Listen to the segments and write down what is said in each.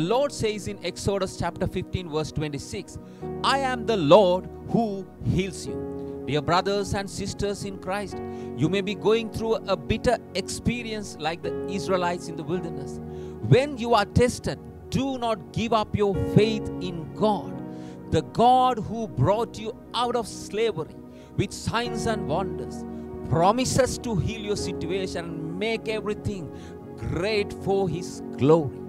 Lord says in Exodus chapter 15 verse 26, I am the Lord who heals you. Dear brothers and sisters in Christ, you may be going through a bitter experience like the Israelites in the wilderness. When you are tested, do not give up your faith in God, the God who brought you out of slavery with signs and wonders, promises to heal your situation and make everything great for His glory.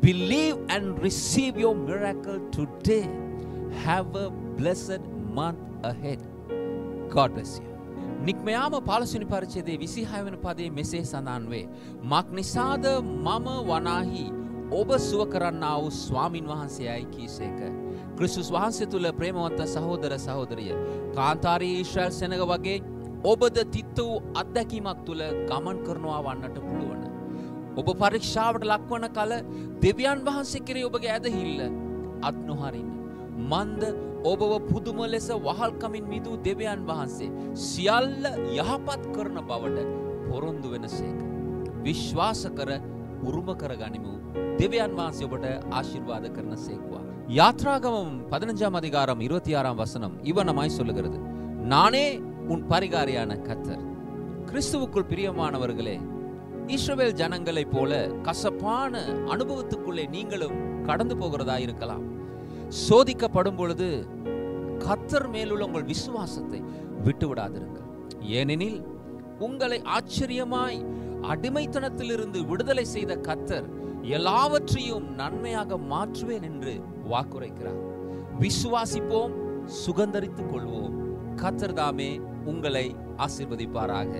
Believe and receive your miracle today. Have a blessed month ahead. God bless you. නික්මයාම 15 වෙනි පරිච්ඡේදයේ 26 වෙනි පදයේ මෙසේ සඳහන් වේ. මක් නිසාද මම වනාහි ඔබ සුව කරන්නා වූ ස්වාමින් වහන්සේයි කීසේක. ක්‍රිස්තුස් වහන්සේ තුල ප්‍රේමවන්ත සහෝදර සහෝදරිය, කාන්තාරී ඊශ්‍රායල් සෙනග වගේ ඔබද තිත්ත වූ අත්දැකීමක් තුල ගමන් කරනවා වන්නට පුළුවන්. ඔබ පරීක්ෂාවට ලක්වන කල දෙවියන් වහන්සේ කෙරෙහි ඔබගේ ඇදහිල්ල අත් නොහරින්න. මන්ද ඔබව පුදුම ලෙස වහල්කමින් මිදූ දෙවියන් වහන්සේ සියල්ල යහපත් කරන බවට පොරොන්දු වෙනසේක. විශ්වාස කර උරුම කරගනිමු. දෙවියன் වහන්සේ ඔබට ஆசீர்வாத කරනසේක්වා. யாத்ராகமம் 15ஆம் அதிகாரம் 26ஆம் வசனம் இவனமாய் சொல்லுகிறது, நானே உன் பரிகாரியான கர்த்தர். கிறிஸ்துவுக்குள் பிரியமானவர்களே, இஸ்ரவேல் ஜனங்களைப் போல கசப்பான அனுபவத்துக்குள்ளே நீங்களும் கடந்து போகிறதா இருக்கலாம். சோதிக்கப்படும் பொழுது கர்த்தர் மேலுள்ள உங்கள் விசுவாசத்தை விட்டுவிடாதிருங்கள். ஏனெனில் உங்களை ஆச்சரியமாய் அடிமைத்தனத்திலிருந்து விடுதலை செய்த கர்த்தர் எல்லாவற்றையும் நன்மையாக மாற்றுவேன் என்று வாக்குரைக்கிறார். விசுவாசிப்போம், சுகந்தரித்துக் கொள்வோம். கர்த்தர் தாமே உங்களை ஆசீர்வதிப்பாராக.